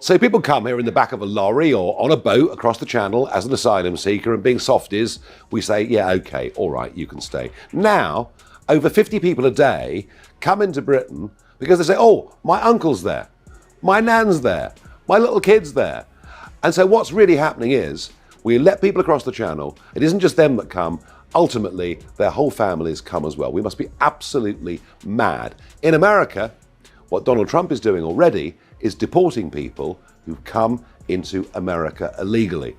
So people come here in the back of a lorry or on a boat across the channel as an asylum seeker, and being softies, we say, yeah, okay, all right, you can stay. Now, over 50 people a day come into Britain because they say, oh, my uncle's there, my nan's there, my little kid's there. And so what's really happening is we let people across the channel. It isn't just them that come. Ultimately, their whole families come as well. We must be absolutely mad. In America, what Donald Trump is doing already is deporting people who come into America illegally.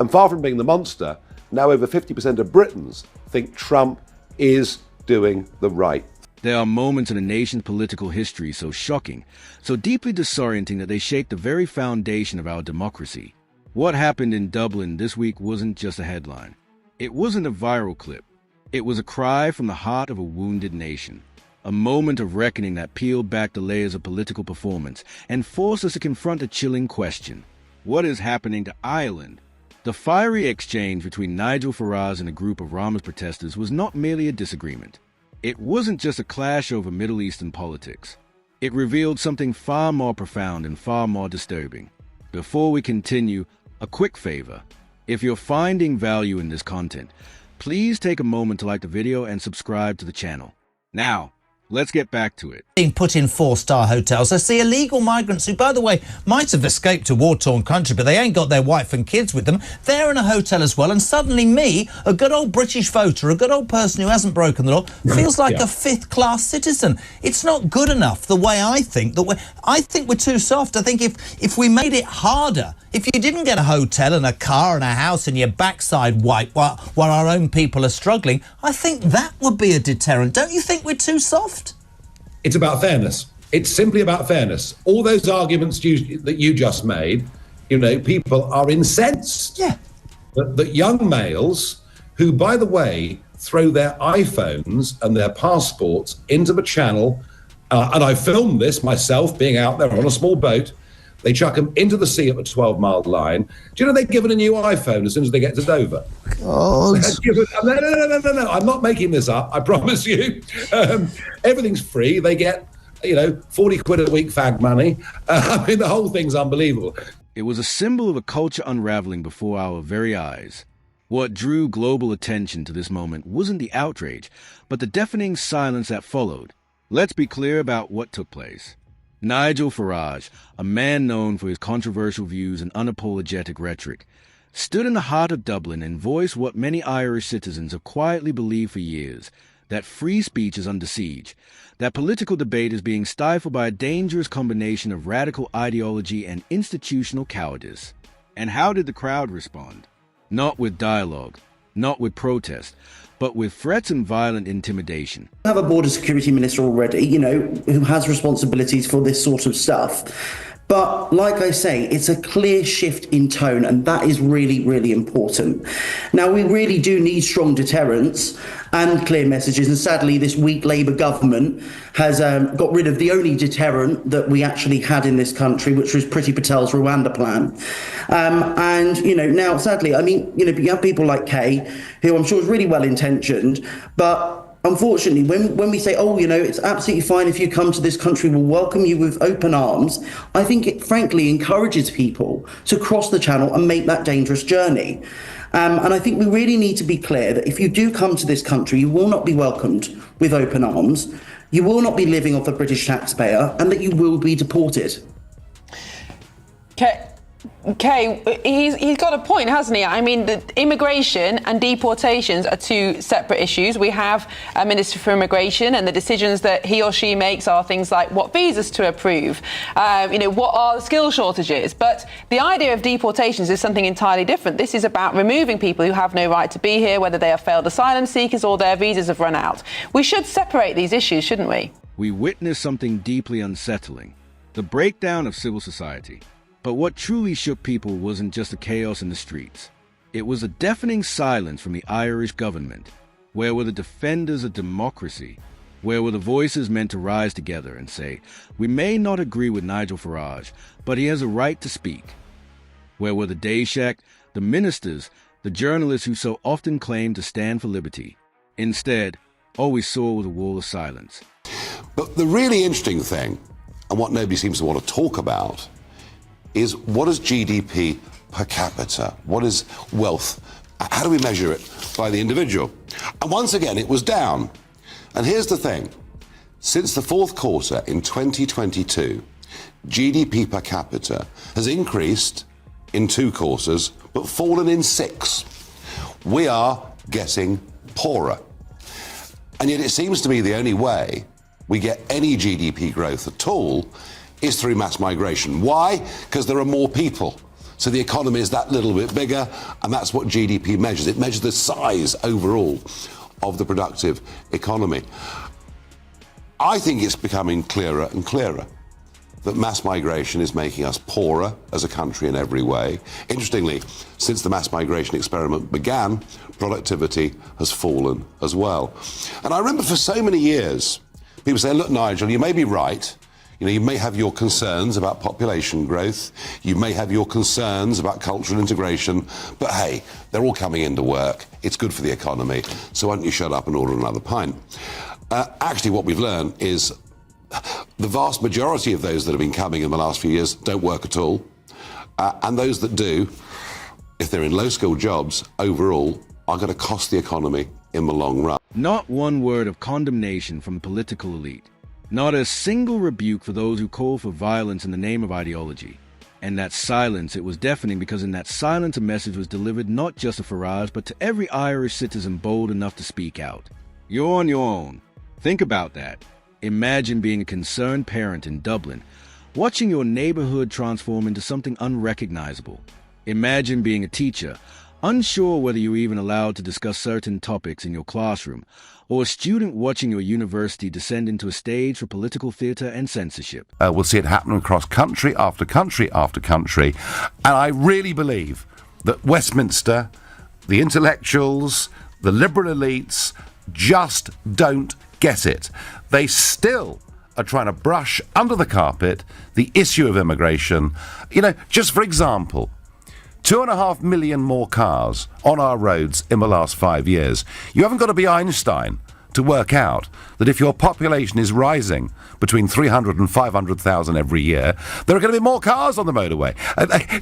And far from being the monster, now over 50% of Britons think Trump is doing the right thing. There are moments in a nation's political history so shocking, so deeply disorienting that they shape the very foundation of our democracy. What happened in Dublin this week wasn't just a headline. It wasn't a viral clip. It was a cry from the heart of a wounded nation. A moment of reckoning that peeled back the layers of political performance and forced us to confront a chilling question. What is happening to Ireland? The fiery exchange between Nigel Farage and a group of Rama's protesters was not merely a disagreement. It wasn't just a clash over Middle Eastern politics. It revealed something far more profound and far more disturbing. Before we continue, a quick favor. If you're finding value in this content, please take a moment to like the video and subscribe to the channel. Now, let's get back to it. Being put in 4-star hotels. I see illegal migrants who, by the way, might have escaped a war-torn country, but they ain't got their wife and kids with them. They're in a hotel as well, and suddenly me, a good old British voter, a good old person who hasn't broken the law, feels like a fifth-class citizen. It's not good enough the way I think. I think we're too soft. I think if we made it harder, if you didn't get a hotel and a car and a house and your backside wiped while our own people are struggling, I think that would be a deterrent. Don't you think we're too soft? It's about fairness. It's simply about fairness. All those arguments that you just made, people are incensed that young males who, by the way, throw their iPhones and their passports into the channel, and I filmed this myself being out there on a small boat, they chuck them into the sea at the 12-mile line. Do you know they're given a new iPhone as soon as they get to Dover? God. No, I'm not making this up, I promise you. Everything's free. They get, 40 quid a week fag money. The whole thing's unbelievable. It was a symbol of a culture unraveling before our very eyes. What drew global attention to this moment wasn't the outrage, but the deafening silence that followed. Let's be clear about what took place. Nigel Farage, a man known for his controversial views and unapologetic rhetoric, stood in the heart of Dublin and voiced what many Irish citizens have quietly believed for years, that free speech is under siege, that political debate is being stifled by a dangerous combination of radical ideology and institutional cowardice. And how did the crowd respond? Not with dialogue, not with protest, but with threats and violent intimidation. We have a border security minister already, who has responsibilities for this sort of stuff. But like I say, it's a clear shift in tone, and that is really, really important. Now, we really do need strong deterrence and clear messages. And sadly, this weak Labour government has got rid of the only deterrent that we actually had in this country, which was Priti Patel's Rwanda plan. Now, sadly, you have people like Kay, who I'm sure is really well-intentioned, but unfortunately, when we say, it's absolutely fine if you come to this country, we'll welcome you with open arms, I think it frankly encourages people to cross the channel and make that dangerous journey. And I think we really need to be clear that if you do come to this country, you will not be welcomed with open arms, you will not be living off the British taxpayer, and that you will be deported. Okay, he's got a point, hasn't he? The immigration and deportations are two separate issues. We have a Minister for Immigration, and the decisions that he or she makes are things like what visas to approve, what are the skill shortages. But the idea of deportations is something entirely different. This is about removing people who have no right to be here, whether they are failed asylum seekers or their visas have run out. We should separate these issues, shouldn't we? We witnessed something deeply unsettling, the breakdown of civil society. But what truly shook people wasn't just the chaos in the streets. It was a deafening silence from the Irish government. Where were the defenders of democracy? Where were the voices meant to rise together and say, we may not agree with Nigel Farage, but he has a right to speak? Where were the Taoiseach, the ministers, the journalists who so often claimed to stand for liberty? Instead, all we saw was a wall of silence. But the really interesting thing, and what nobody seems to want to talk about, is what is GDP per capita? What is wealth? How do we measure it by the individual? And once again, it was down. And here's the thing. Since the fourth quarter in 2022, GDP per capita has increased in 2 quarters, but fallen in 6. We are getting poorer. And yet it seems to me the only way we get any GDP growth at all is through mass migration. Why? Because there are more people. So the economy is that little bit bigger, and that's what GDP measures. It measures the size overall of the productive economy. I think it's becoming clearer and clearer that mass migration is making us poorer as a country in every way. Interestingly, since the mass migration experiment began, productivity has fallen as well. And I remember for so many years, people saying, look, Nigel, you may be right. You may have your concerns about population growth. You may have your concerns about cultural integration. But hey, they're all coming into work. It's good for the economy. So why don't you shut up and order another pint? Actually, what we've learned is the vast majority of those that have been coming in the last few years don't work at all. And those that do, if they're in low-skilled jobs, overall, are going to cost the economy in the long run. Not one word of condemnation from the political elite. Not a single rebuke for those who call for violence in the name of ideology. And that silence, it was deafening, because in that silence a message was delivered not just to Farage, but to every Irish citizen bold enough to speak out. You're on your own. Think about that. Imagine being a concerned parent in Dublin, watching your neighborhood transform into something unrecognizable. Imagine being a teacher, unsure whether you're even allowed to discuss certain topics in your classroom, or a student watching your university descend into a stage for political theatre and censorship. We'll see it happen across country after country after country. And I really believe that Westminster, the intellectuals, the liberal elites, just don't get it. They still are trying to brush under the carpet the issue of immigration. Just for example, 2.5 million more cars on our roads in the last 5 years. You haven't got to be Einstein to work out that if your population is rising between 300 and 500,000 every year, there are going to be more cars on the motorway.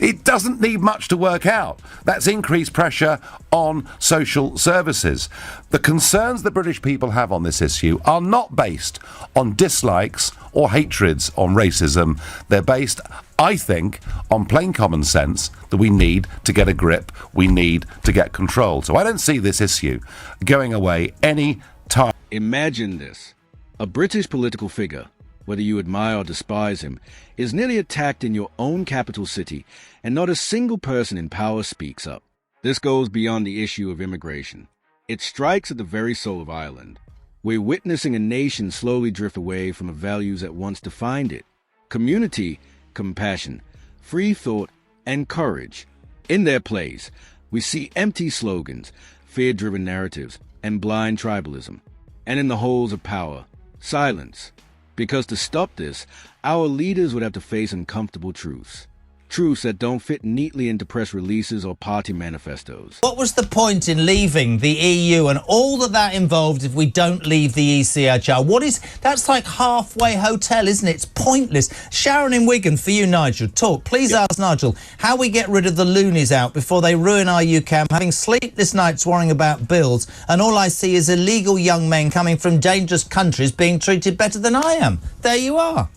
It doesn't need much to work out. That's increased pressure on social services. The concerns the British people have on this issue are not based on dislikes or hatreds on racism. They're based, I think, on plain common sense that we need to get a grip, we need to get control. So I don't see this issue going away any time. Imagine this. A British political figure, whether you admire or despise him, is nearly attacked in your own capital city, and not a single person in power speaks up. This goes beyond the issue of immigration. It strikes at the very soul of Ireland. We're witnessing a nation slowly drift away from the values that once defined it. Community, compassion, free thought, and courage. In their place, we see empty slogans, fear-driven narratives, and blind tribalism. And in the holes of power, silence. Because to stop this, our leaders would have to face uncomfortable truths. Truths that don't fit neatly into press releases or party manifestos. What was the point in leaving the EU and all that involved if we don't leave the ECHR? That's like halfway hotel, isn't it? It's pointless. Sharon in Wigan, for you, Nigel, talk. Please ask Nigel how we get rid of the loonies out before they ruin our UK. I'm having sleepless nights worrying about bills, and all I see is illegal young men coming from dangerous countries being treated better than I am. There you are.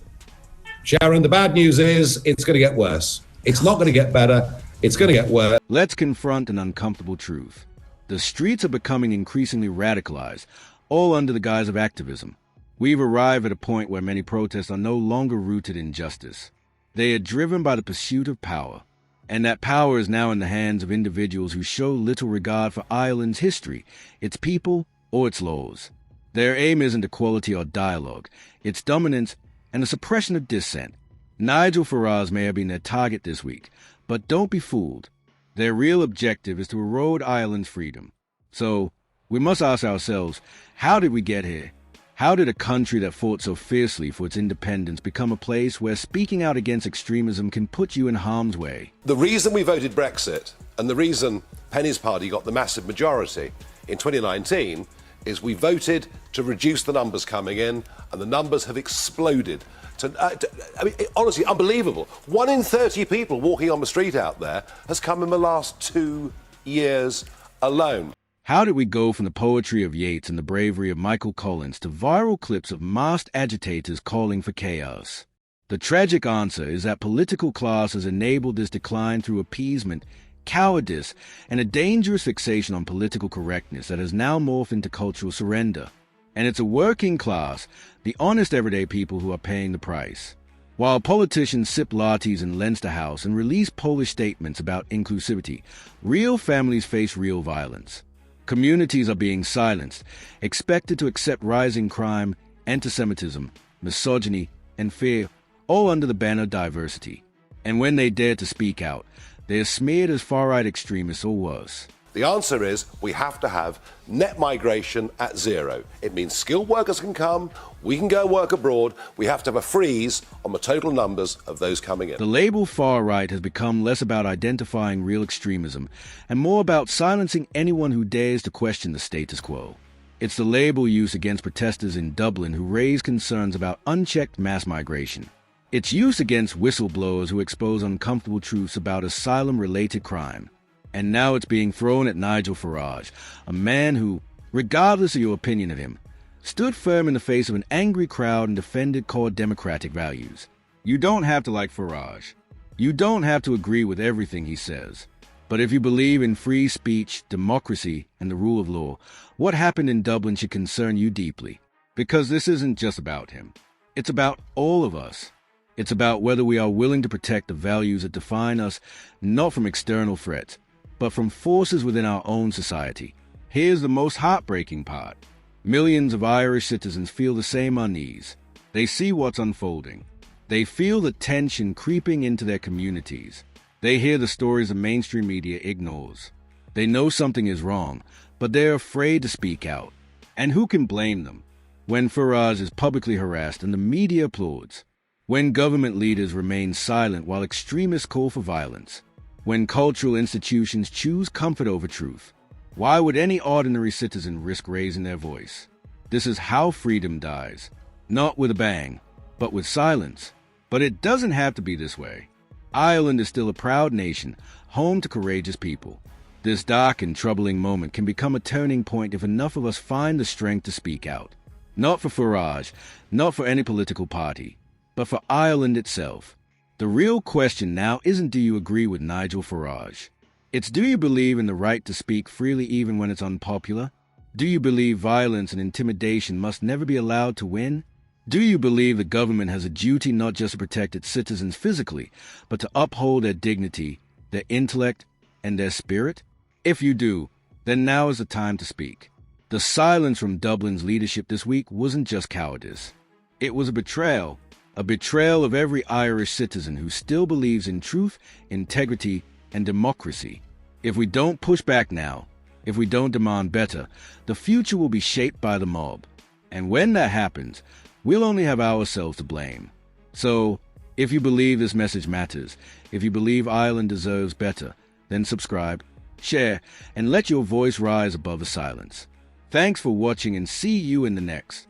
Sharon, the bad news is it's going to get worse. It's not going to get better. It's going to get worse. Let's confront an uncomfortable truth. The streets are becoming increasingly radicalized, all under the guise of activism. We've arrived at a point where many protests are no longer rooted in justice. They are driven by the pursuit of power. And that power is now in the hands of individuals who show little regard for Ireland's history, its people, or its laws. Their aim isn't equality or dialogue. It's dominance and the suppression of dissent. Nigel Farage may have been their target this week, but don't be fooled. Their real objective is to erode Ireland's freedom. So, we must ask ourselves, how did we get here? How did a country that fought so fiercely for its independence become a place where speaking out against extremism can put you in harm's way? The reason we voted Brexit and the reason Penny's party got the massive majority in 2019 is we voted to reduce the numbers coming in, and the numbers have exploded I mean, honestly, unbelievable. 1 in 30 people walking on the street out there has come in the last 2 years alone. How did we go from the poetry of Yeats and the bravery of Michael Collins to viral clips of masked agitators calling for chaos? The tragic answer is that political class has enabled this decline through appeasement, cowardice, and a dangerous fixation on political correctness that has now morphed into cultural surrender. And it's a working class, the honest everyday people, who are paying the price. While politicians sip lattes in Leinster House and release Polish statements about inclusivity, real families face real violence. Communities are being silenced, expected to accept rising crime, anti-Semitism, misogyny, and fear, all under the banner of diversity. And when they dare to speak out, they are smeared as far-right extremists or worse. The answer is we have to have net migration at zero. It means skilled workers can come, we can go work abroad, we have to have a freeze on the total numbers of those coming in. The label far-right has become less about identifying real extremism and more about silencing anyone who dares to question the status quo. It's the label used against protesters in Dublin who raise concerns about unchecked mass migration. It's used against whistleblowers who expose uncomfortable truths about asylum-related crime. And now it's being thrown at Nigel Farage, a man who, regardless of your opinion of him, stood firm in the face of an angry crowd and defended core democratic values. You don't have to like Farage. You don't have to agree with everything he says. But if you believe in free speech, democracy, and the rule of law, what happened in Dublin should concern you deeply. Because this isn't just about him. It's about all of us. It's about whether we are willing to protect the values that define us, not from external threats, but from forces within our own society. Here's the most heartbreaking part. Millions of Irish citizens feel the same unease. They see what's unfolding. They feel the tension creeping into their communities. They hear the stories the mainstream media ignores. They know something is wrong, but they're afraid to speak out. And who can blame them? When Farage is publicly harassed and the media applauds. When government leaders remain silent while extremists call for violence. When cultural institutions choose comfort over truth, why would any ordinary citizen risk raising their voice? This is how freedom dies. Not with a bang, but with silence. But it doesn't have to be this way. Ireland is still a proud nation, home to courageous people. This dark and troubling moment can become a turning point if enough of us find the strength to speak out. Not for Farage, not for any political party, but for Ireland itself. The real question now isn't do you agree with Nigel Farage? It's do you believe in the right to speak freely even when it's unpopular? Do you believe violence and intimidation must never be allowed to win? Do you believe the government has a duty not just to protect its citizens physically, but to uphold their dignity, their intellect, and their spirit? If you do, then now is the time to speak. The silence from Dublin's leadership this week wasn't just cowardice. It was a betrayal of every Irish citizen who still believes in truth, integrity, and democracy. If we don't push back now, if we don't demand better, the future will be shaped by the mob. And when that happens, we'll only have ourselves to blame. So, if you believe this message matters, if you believe Ireland deserves better, then subscribe, share, and let your voice rise above the silence. Thanks for watching and see you in the next.